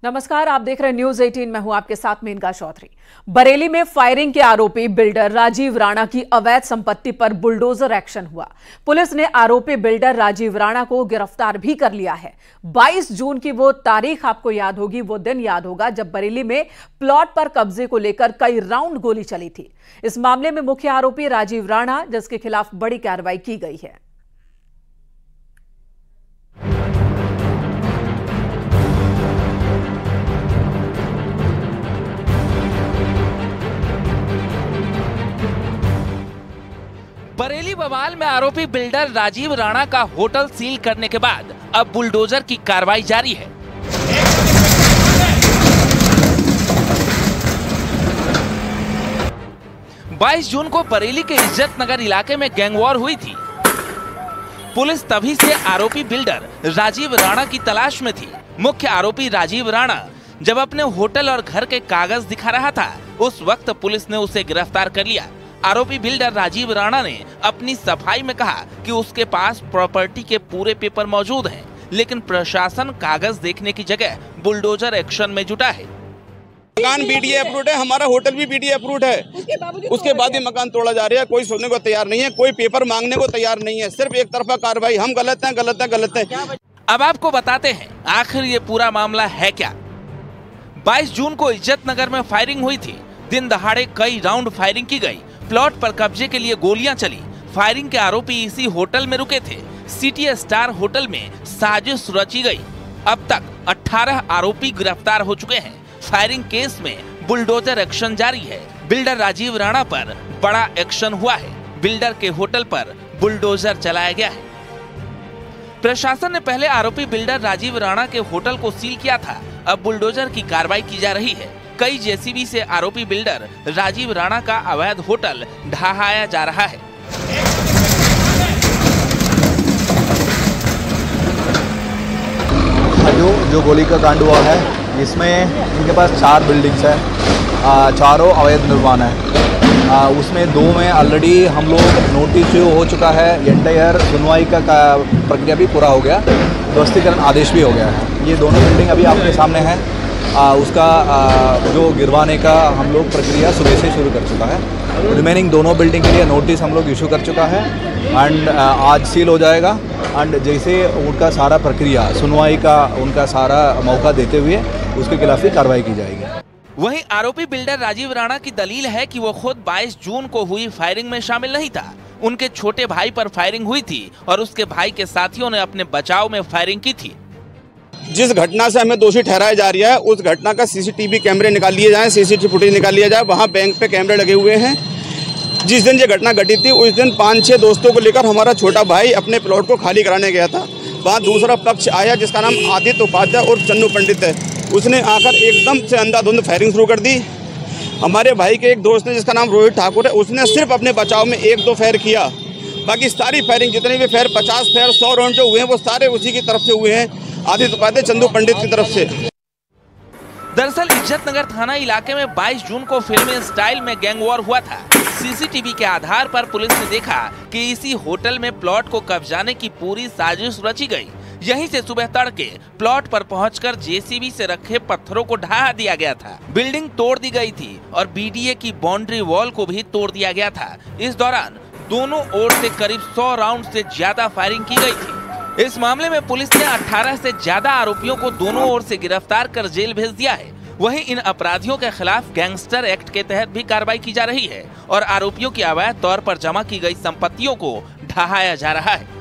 नमस्कार, आप देख रहे हैं न्यूज 18। मैं हूं आपके साथ मेनका चौधरी। बरेली में फायरिंग के आरोपी बिल्डर राजीव राणा की अवैध संपत्ति पर बुलडोजर एक्शन हुआ। पुलिस ने आरोपी बिल्डर राजीव राणा को गिरफ्तार भी कर लिया है। 22 जून की वो तारीख आपको याद होगी, वो दिन याद होगा जब बरेली में प्लॉट पर कब्जे को लेकर कई राउंड गोली चली थी। इस मामले में मुख्य आरोपी राजीव राणा, जिसके खिलाफ बड़ी कार्रवाई की गई है। बरेली बवाल में आरोपी बिल्डर राजीव राणा का होटल सील करने के बाद अब बुलडोजर की कार्रवाई जारी है। बाईस जून को बरेली के इज्जत नगर इलाके में गैंगवॉर हुई थी। पुलिस तभी से आरोपी बिल्डर राजीव राणा की तलाश में थी। मुख्य आरोपी राजीव राणा जब अपने होटल और घर के कागज दिखा रहा था, उस वक्त पुलिस ने उसे गिरफ्तार कर लिया। आरोपी बिल्डर राजीव राणा ने अपनी सफाई में कहा कि उसके पास प्रॉपर्टी के पूरे पेपर मौजूद हैं, लेकिन प्रशासन कागज देखने की जगह बुलडोजर एक्शन में जुटा है। मकान बीडीए अप्रूव्ड है, हमारा होटल भी बीडीए अप्रूव्ड है, उसके बाद ही मकान तोड़ा जा रहा है। कोई सुनने को तैयार नहीं है, कोई पेपर मांगने को तैयार नहीं है, सिर्फ एक तरफा कार्रवाई। हम गलत हैं, गलत हैं, गलत हैं। अब आपको बताते हैं आखिर ये पूरा मामला है क्या। 22 जून को इज्जत नगर में फायरिंग हुई थी। दिन दहाड़े कई राउंड फायरिंग की गई। प्लॉट पर कब्जे के लिए गोलियां चली। फायरिंग के आरोपी इसी होटल में रुके थे। सिटी स्टार होटल में साजिश रची गई। अब तक 18 आरोपी गिरफ्तार हो चुके हैं। फायरिंग केस में बुलडोजर एक्शन जारी है। बिल्डर राजीव राणा पर बड़ा एक्शन हुआ है। बिल्डर के होटल पर बुलडोजर चलाया गया है। प्रशासन ने पहले आरोपी बिल्डर राजीव राणा के होटल को सील किया था। अब बुलडोजर की कार्रवाई की जा रही है। कई जेसीबी से आरोपी बिल्डर राजीव राणा का अवैध होटल ढहाया जा रहा है। जो गोली का कांड हुआ है, इसमें इनके पास 4 बिल्डिंग्स है, चारों अवैध निर्माण है। उसमें 2 में ऑलरेडी हम लोग नोटिस हो चुका है। एंटायर सुनवाई का प्रक्रिया भी पूरा हो गया, ध्वस्तीकरण आदेश भी हो गया है। ये दोनों बिल्डिंग अभी आपके सामने है। उसका जो गिरवाने का हम लोग प्रक्रिया सुबह से शुरू कर चुका है। रिमेनिंग दोनों बिल्डिंग के लिए नोटिस हम लोग इशू कर चुका है एंड आज सील हो जाएगा। एंड जैसे उनका सारा प्रक्रिया सुनवाई का उनका सारा मौका देते हुए उसके खिलाफ भी कार्रवाई की जाएगी। वहीं आरोपी बिल्डर राजीव राणा की दलील है कि वो खुद 22 जून को हुई फायरिंग में शामिल नहीं था। उनके छोटे भाई पर फायरिंग हुई थी और उसके भाई के साथियों ने अपने बचाव में फायरिंग की थी। जिस घटना से हमें दोषी ठहराया जा रहा है, उस घटना का सीसीटीवी कैमरे निकाल लिए जाए, सीसीटीवी फुटेज निकाल लिया जाए। वहाँ बैंक पे कैमरे लगे हुए हैं। जिस दिन ये घटना घटी थी, उस दिन 5-6 दोस्तों को लेकर हमारा छोटा भाई अपने प्लॉट को खाली कराने गया था। वहाँ दूसरा पक्ष आया जिसका नाम आदित्य उपाध्याय और चन्नू पंडित है। उसने आकर एकदम से अंधाधुंध फायरिंग शुरू कर दी। हमारे भाई के एक दोस्त ने जिसका नाम रोहित ठाकुर है, उसने सिर्फ अपने बचाव में 1-2 फायर किया। बाकी सारी फायरिंग जितने भी फायर 50 फायर 100 राउंड जो हुए हैं, वो सारे उसी की तरफ से हुए हैं, आदित्य उपाध्याय चंदू पंडित की तरफ से। दरअसल इज्जत नगर थाना इलाके में 22 जून को फिल्मी स्टाइल में गैंगवॉर हुआ था। सीसीटीवी के आधार पर पुलिस ने देखा कि इसी होटल में प्लॉट को कब्जाने की पूरी साजिश रची गई। यहीं से सुबह तड़के प्लॉट पर पहुंचकर जेसीबी से रखे पत्थरों को ढहा दिया गया था। बिल्डिंग तोड़ दी गई थी और बीडीए की बाउंड्री वॉल को भी तोड़ दिया गया था। इस दौरान दोनों ओर से करीब 100 राउंड से ज्यादा फायरिंग की गई थी। इस मामले में पुलिस ने 18 से ज्यादा आरोपियों को दोनों ओर से गिरफ्तार कर जेल भेज दिया है। वहीं इन अपराधियों के खिलाफ गैंगस्टर एक्ट के तहत भी कार्रवाई की जा रही है और आरोपियों की अवैध तौर पर जमा की गई संपत्तियों को ढहाया जा रहा है।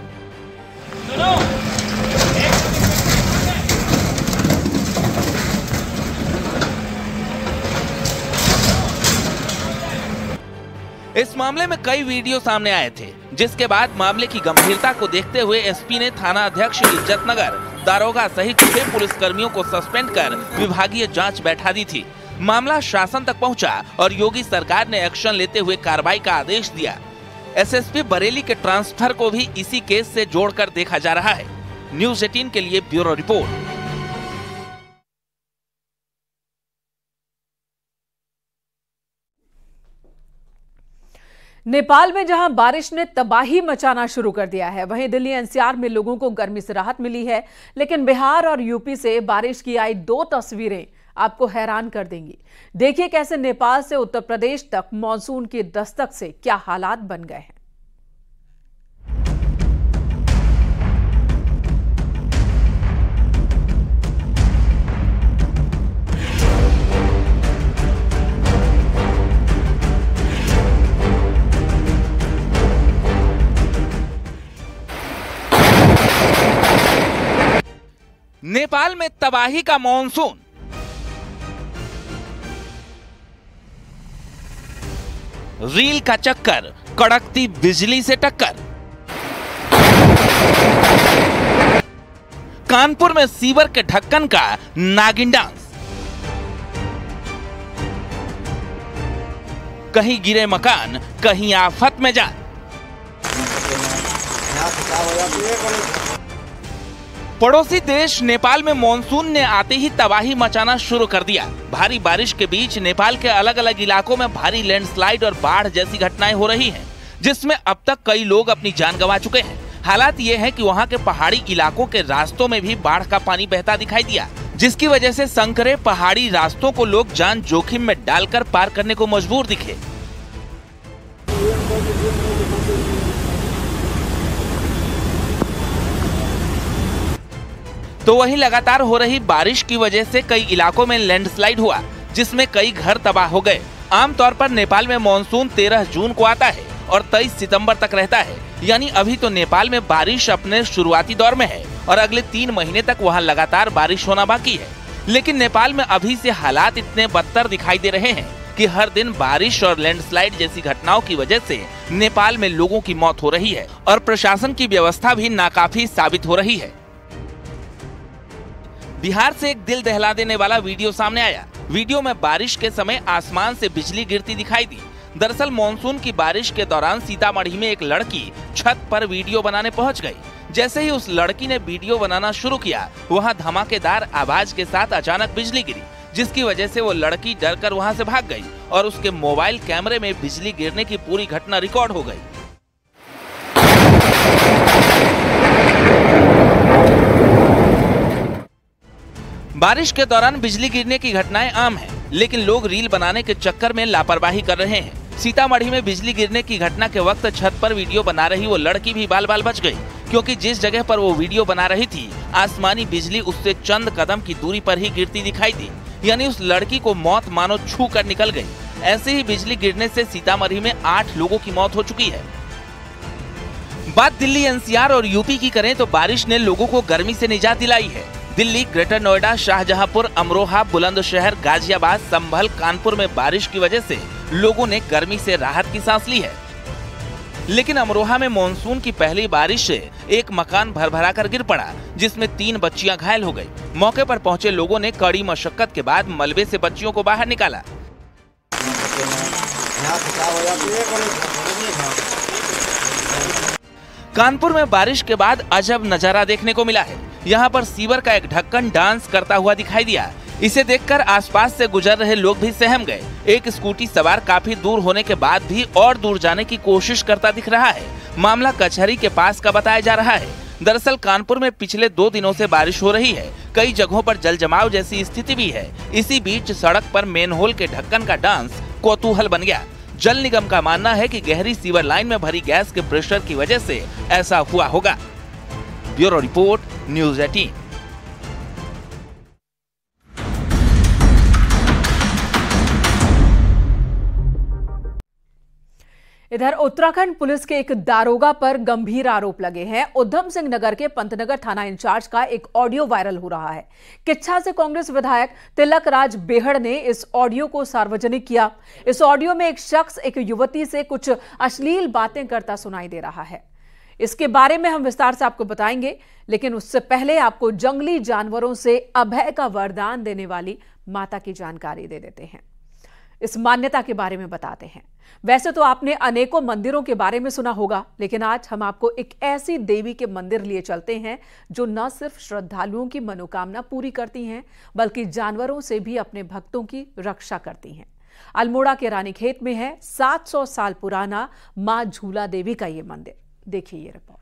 इस मामले में कई वीडियो सामने आए थे, जिसके बाद मामले की गंभीरता को देखते हुए एसपी ने थाना अध्यक्ष इज्जत नगर, दारोगा सहित 6 पुलिसकर्मियों को सस्पेंड कर विभागीय जांच बैठा दी थी। मामला शासन तक पहुंचा और योगी सरकार ने एक्शन लेते हुए कार्रवाई का आदेश दिया। एसएसपी बरेली के ट्रांसफर को भी इसी केस से जोड़कर देखा जा रहा है। न्यूज 18 के लिए ब्यूरो रिपोर्ट। नेपाल में जहां बारिश ने तबाही मचाना शुरू कर दिया है, वहीं दिल्ली एनसीआर में लोगों को गर्मी से राहत मिली है। लेकिन बिहार और यूपी से बारिश की आई 2 तस्वीरें आपको हैरान कर देंगी। देखिए कैसे नेपाल से उत्तर प्रदेश तक मानसून की दस्तक से क्या हालात बन गए हैं। नेपाल में तबाही का मॉनसून। रील का चक्कर, कड़कती बिजली से टक्कर। कानपुर में सीवर के ढक्कन का नागिन डांस। कहीं गिरे मकान, कहीं आफत में जान। पड़ोसी देश नेपाल में मॉनसून ने आते ही तबाही मचाना शुरू कर दिया। भारी बारिश के बीच नेपाल के अलग अलग इलाकों में भारी लैंडस्लाइड और बाढ़ जैसी घटनाएं हो रही हैं, जिसमें अब तक कई लोग अपनी जान गंवा चुके हैं। हालात ये है कि वहां के पहाड़ी इलाकों के रास्तों में भी बाढ़ का पानी बहता दिखाई दिया, जिसकी वजह से संकरे पहाड़ी रास्तों को लोग जान जोखिम में डालकर पार करने को मजबूर दिखे। तो वहीं लगातार हो रही बारिश की वजह से कई इलाकों में लैंडस्लाइड हुआ, जिसमें कई घर तबाह हो गए। आमतौर पर नेपाल में मॉनसून 13 जून को आता है और 23 सितंबर तक रहता है, यानी अभी तो नेपाल में बारिश अपने शुरुआती दौर में है और अगले 3 महीने तक वहां लगातार बारिश होना बाकी है। लेकिन नेपाल में अभी से हालात इतने बदतर दिखाई दे रहे हैं कि हर दिन बारिश और लैंडस्लाइड जैसी घटनाओं की वजह से नेपाल में लोगों की मौत हो रही है और प्रशासन की व्यवस्था भी नाकाफी साबित हो रही है। बिहार से एक दिल दहला देने वाला वीडियो सामने आया। वीडियो में बारिश के समय आसमान से बिजली गिरती दिखाई दी। दरअसल मॉनसून की बारिश के दौरान सीतामढ़ी में एक लड़की छत पर वीडियो बनाने पहुंच गई। जैसे ही उस लड़की ने वीडियो बनाना शुरू किया, वहां धमाकेदार आवाज के साथ अचानक बिजली गिरी, जिसकी वजह से वो लड़की डरकर वहां से भाग गई और उसके मोबाइल कैमरे में बिजली गिरने की पूरी घटना रिकॉर्ड हो गई। बारिश के दौरान बिजली गिरने की घटनाएं आम हैं, लेकिन लोग रील बनाने के चक्कर में लापरवाही कर रहे हैं। सीतामढ़ी में बिजली गिरने की घटना के वक्त छत पर वीडियो बना रही वो लड़की भी बाल बाल बच गई, क्योंकि जिस जगह पर वो वीडियो बना रही थी, आसमानी बिजली उससे चंद कदम की दूरी पर ही गिरती दिखाई दी। यानी उस लड़की को मौत मानो छू कर निकल गई। ऐसे ही बिजली गिरने से सीतामढ़ी में 8 लोगों की मौत हो चुकी है। बात दिल्ली एनसीआर और यूपी की करें तो बारिश ने लोगों को गर्मी से निजात दिलाई है। दिल्ली, ग्रेटर नोएडा, शाहजहांपुर, अमरोहा, बुलंदशहर, गाजियाबाद, संभल, कानपुर में बारिश की वजह से लोगों ने गर्मी से राहत की सांस ली है। लेकिन अमरोहा में मॉनसून की पहली बारिश से एक मकान भरभरा कर गिर पड़ा, जिसमें 3 बच्चियां घायल हो गई। मौके पर पहुंचे लोगों ने कड़ी मशक्कत के बाद मलबे से बच्चियों को बाहर निकाला। कानपुर में बारिश के बाद अजब नजारा देखने को मिला है। यहाँ पर सीवर का एक ढक्कन डांस करता हुआ दिखाई दिया। इसे देखकर आसपास से गुजर रहे लोग भी सहम गए। एक स्कूटी सवार काफी दूर होने के बाद भी और दूर जाने की कोशिश करता दिख रहा है। मामला कचहरी के पास का बताया जा रहा है। दरअसल कानपुर में पिछले 2 दिनों से बारिश हो रही है। कई जगहों पर जल जमाव जैसी स्थिति भी है। इसी बीच सड़क पर मेनहोल के ढक्कन का डांस कौतूहल बन गया। जल निगम का मानना है कि गहरी सीवर लाइन में भरी गैस के प्रेशर की वजह से ऐसा हुआ होगा। Bureau report, news 18। इधर उत्तराखंड पुलिस के एक दारोगा पर गंभीर आरोप लगे हैं। उधम सिंह नगर के पंतनगर थाना इंचार्ज का एक ऑडियो वायरल हो रहा है। किच्छा से कांग्रेस विधायक तिलक राज बेहड़ ने इस ऑडियो को सार्वजनिक किया। इस ऑडियो में एक शख्स एक युवती से कुछ अश्लील बातें करता सुनाई दे रहा है। इसके बारे में हम विस्तार से आपको बताएंगे, लेकिन उससे पहले आपको जंगली जानवरों से अभय का वरदान देने वाली माता की जानकारी दे देते हैं। इस मान्यता के बारे में बताते हैं। वैसे तो आपने अनेकों मंदिरों के बारे में सुना होगा, लेकिन आज हम आपको एक ऐसी देवी के मंदिर लिए चलते हैं जो न सिर्फ श्रद्धालुओं की मनोकामना पूरी करती हैं, बल्कि जानवरों से भी अपने भक्तों की रक्षा करती हैं। अल्मोड़ा के रानीखेत में है 700 साल पुराना मां झूला देवी का ये मंदिर। देखिए ये रिपोर्ट।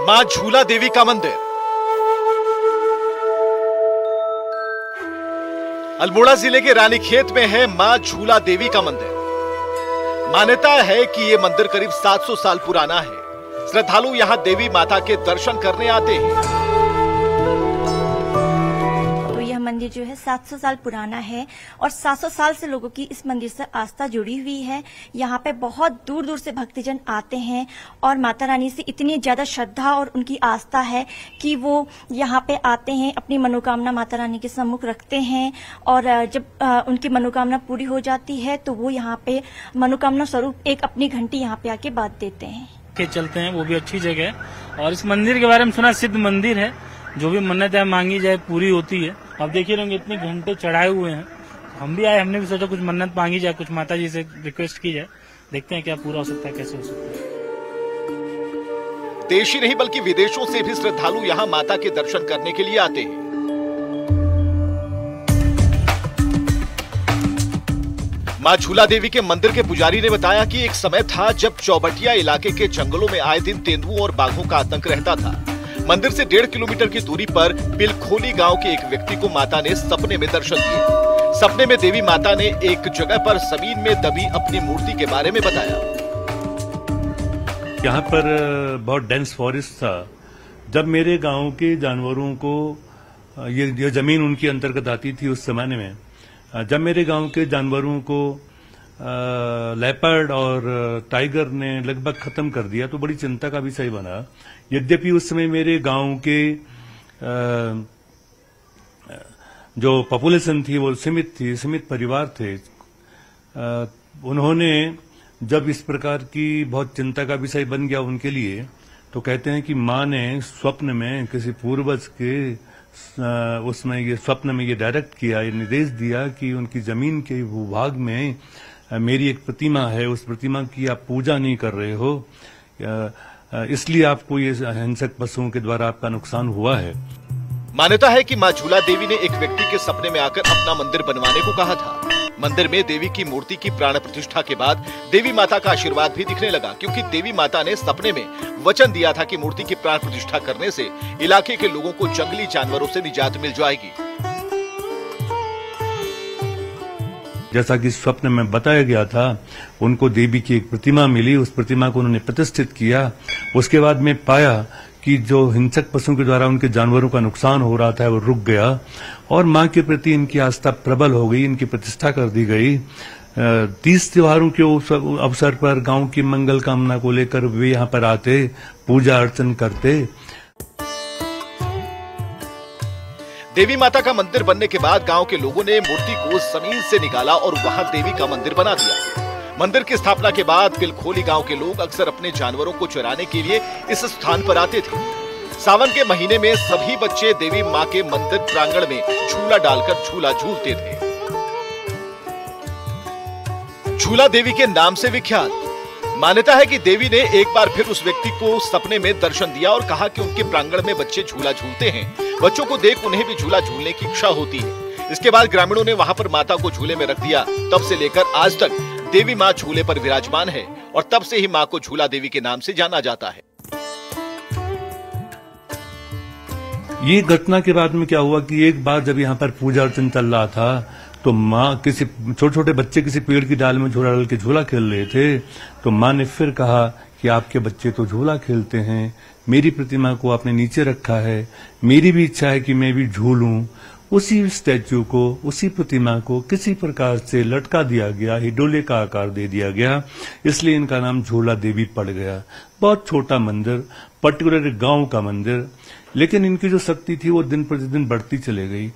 मां झूला देवी का मंदिर अल्मोड़ा जिले के रानीखेत में है मां झूला देवी का मंदिर। मान्यता है कि ये मंदिर करीब 700 साल पुराना है। श्रद्धालु यहां देवी माता के दर्शन करने आते हैं। तो यह मंदिर जो है 700 साल पुराना है और 700 साल से लोगों की इस मंदिर से आस्था जुड़ी हुई है। यहाँ पे बहुत दूर दूर से भक्तजन आते हैं और माता रानी से इतनी ज्यादा श्रद्धा और उनकी आस्था है कि वो यहाँ पे आते हैं, अपनी मनोकामना माता रानी के सम्मुख रखते हैं और जब उनकी मनोकामना पूरी हो जाती है तो वो यहाँ पे मनोकामना स्वरूप एक अपनी घंटी यहाँ पे आके बांध देते हैं। के चलते हैं, वो भी अच्छी जगह है। और इस मंदिर के बारे में सुना, सिद्ध मंदिर है, जो भी मन्नत है मांगी जाए पूरी होती है। अब देखिए लोग इतने घंटे चढ़ाए हुए हैं। हम भी आए, हमने भी सोचा कुछ मन्नत मांगी जाए, कुछ माता जी से रिक्वेस्ट की जाए, देखते हैं क्या पूरा हो सकता है, कैसे हो सकता है। देश ही नहीं बल्कि विदेशों से भी श्रद्धालु यहाँ माता के दर्शन करने के लिए आते हैं। मां झूला देवी के मंदिर के पुजारी ने बताया कि एक समय था जब चौबटिया इलाके के जंगलों में आए दिन तेंदुओं और बाघों का आतंक रहता था। मंदिर से 1.5 किलोमीटर की दूरी पर पिलखोली गांव के एक व्यक्ति को माता ने सपने में दर्शन दिए। सपने में देवी माता ने एक जगह पर जमीन में दबी अपनी मूर्ति के बारे में बताया। यहाँ पर बहुत डेंस फॉरेस्ट था। जब मेरे गांव के जानवरों को ये जमीन उनकी अंतर्गत आती थी उस जमाने में, जब मेरे गांव के जानवरों को लेपर्ड और टाइगर ने लगभग खत्म कर दिया तो बड़ी चिंता का विषय बना। यद्यपि उस समय मेरे गांव के जो पॉपुलेशन थी वो सीमित परिवार थे। उन्होंने जब इस प्रकार की बहुत चिंता का विषय बन गया उनके लिए, तो कहते हैं कि मां ने स्वप्न में किसी पूर्वज के उसमें ये स्वप्न में ये डायरेक्ट किया, ये निर्देश दिया कि उनकी जमीन के भूभाग में मेरी एक प्रतिमा है, उस प्रतिमा की आप पूजा नहीं कर रहे हो, इसलिए आपको ये हिंसक पशुओं के द्वारा आपका नुकसान हुआ है। मान्यता है कि मां झूला देवी ने एक व्यक्ति के सपने में आकर अपना मंदिर बनवाने को कहा था। मंदिर में देवी की मूर्ति की प्राण प्रतिष्ठा के बाद देवी माता का आशीर्वाद भी दिखने लगा, क्योंकि देवी माता ने सपने में वचन दिया था कि मूर्ति की प्राण प्रतिष्ठा करने से इलाके के लोगों को जंगली जानवरों से निजात मिल जाएगी। जैसा कि स्वप्न में बताया गया था, उनको देवी की एक प्रतिमा मिली, उस प्रतिमा को उन्होंने प्रतिष्ठित किया। उसके बाद में पाया कि जो हिंसक पशुओं के द्वारा उनके जानवरों का नुकसान हो रहा था वो रुक गया और मां के प्रति इनकी आस्था प्रबल हो गई, इनकी प्रतिष्ठा कर दी गई। 30 त्योहारों के अवसर पर गांव की मंगल कामना को लेकर वे यहाँ पर आते, पूजा अर्चन करते। देवी माता का मंदिर बनने के बाद गांव के लोगों ने मूर्ति को जमीन से निकाला और वहां देवी का मंदिर बना दिया। मंदिर की स्थापना के बाद पिलखोली गांव के लोग अक्सर अपने जानवरों को चराने के लिए इस स्थान पर आते थे। सावन के महीने में सभी बच्चे देवी मां के मंदिर प्रांगण में झूला डालकर झूला झूलते थे। झूला देवी के नाम से विख्यात। मान्यता है कि देवी ने एक बार फिर उस व्यक्ति को सपने में दर्शन दिया और कहा कि उनके प्रांगण में बच्चे झूला झूलते हैं, बच्चों को देख उन्हें भी झूला झूलने की इच्छा होती है। इसके बाद ग्रामीणों ने वहां पर माता को झूले में रख दिया। तब से लेकर आज तक देवी मां झूले पर विराजमान है और तब से ही मां को झूला देवी के नाम से जाना जाता है। ये घटना के बाद में क्या हुआ कि एक बार जब यहाँ पर पूजा अर्चन चल रहा था तो माँ किसी छोटे छोटे बच्चे किसी पेड़ की डाल में झूला डाल के झूला खेल रहे थे, तो माँ ने फिर कहा कि आपके बच्चे तो झूला खेलते हैं, मेरी प्रतिमा को आपने नीचे रखा है, मेरी भी इच्छा है कि मैं भी झूलूं। उसी स्टैच्यू को, उसी प्रतिमा को किसी प्रकार से लटका दिया गया, हिडोले का आकार दे दिया गया, इसलिए इनका नाम झूला देवी पड़ गया। बहुत छोटा मंदिर, पर्टिकुलर गांव का मंदिर, लेकिन इनकी जो शक्ति थी वो दिन प्रतिदिन बढ़ती चली गई।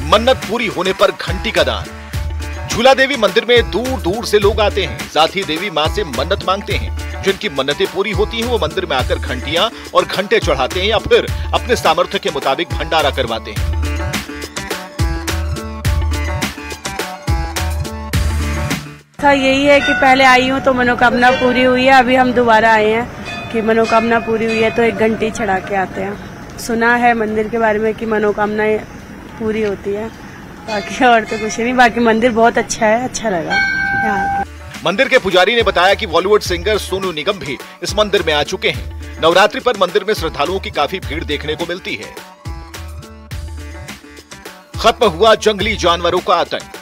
मन्नत पूरी होने पर घंटी का दान। झूला देवी मंदिर में दूर दूर से लोग आते हैं, साथ ही देवी मां से मन्नत मांगते हैं। जिनकी मन्नतें पूरी होती हैं वो मंदिर में आकर घंटियां और घंटे चढ़ाते हैं या फिर अपने सामर्थ्य के मुताबिक भंडारा करवाते हैं। यही है कि पहले आई हूँ तो मनोकामना पूरी हुई है, अभी हम दोबारा आए हैं कि मनोकामना पूरी हुई है तो एक घंटी चढ़ा के आते हैं। सुना है मंदिर के बारे में कि मनोकामनाएं पूरी होती है, बाकी और तो कुछ नहीं। बाकी मंदिर बहुत अच्छा है, अच्छा लगा यहाँ। मंदिर के पुजारी ने बताया कि बॉलीवुड सिंगर सोनू निगम भी इस मंदिर में आ चुके हैं। नवरात्रि पर मंदिर में श्रद्धालुओं की काफी भीड़ देखने को मिलती है। खत्म हुआ जंगली जानवरों का आतंक।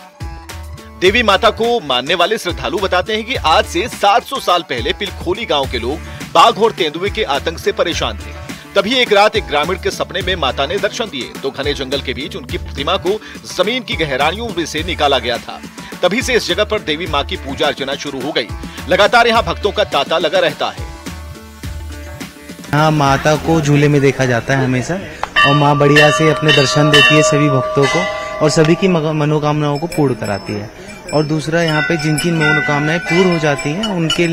देवी माता को मानने वाले श्रद्धालु बताते हैं कि आज से 700 साल पहले पिलखोली गांव के लोग बाघ और तेंदुए के आतंक से परेशान थे। तभी एक रात एक ग्रामीण के सपने में माता ने दर्शन दिए तो घने जंगल के बीच उनकी प्रतिमा को जमीन की गहराइयों में से निकाला गया था। तभी से इस जगह पर देवी माँ की पूजा अर्चना शुरू हो गई। लगातार यहाँ भक्तों का तांता लगा रहता है। यहाँ माता को झूले में देखा जाता है हमेशा, और माँ बढ़िया से अपने दर्शन देती है सभी भक्तों को और सभी की मनोकामनाओं को पूर्ण कराती है। और दूसरा यहाँ पे जिनकी मनोकामनाएं पूर्ण हो जाती हैं उनके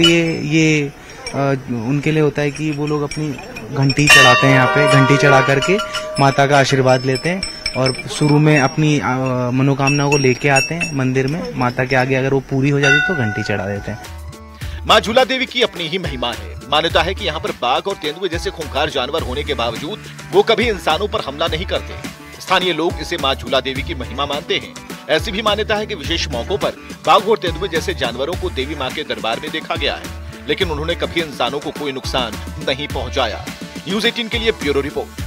लिए होता है कि वो लोग अपनी घंटी चढ़ाते हैं। यहाँ पे घंटी चढ़ा करके माता का आशीर्वाद लेते हैं और शुरू में अपनी मनोकामनाओं को लेके आते हैं मंदिर में। माता के आगे अगर वो पूरी हो जाती तो घंटी चढ़ा देते हैं। माँ झूला देवी की अपनी ही महिमा है। मान्यता है कि यहाँ पर बाघ और तेंदुए जैसे खूंखार जानवर होने के बावजूद वो कभी इंसानों पर हमला नहीं करते। स्थानीय लोग इसे माँ झूला देवी की महिमा मानते हैं। ऐसी भी मान्यता है कि विशेष मौकों पर बाघ और तेंदुए जैसे जानवरों को देवी माँ के दरबार में देखा गया है, लेकिन उन्होंने कभी इंसानों को कोई नुकसान नहीं पहुंचाया। न्यूज़ 18 के लिए ब्यूरो रिपोर्ट।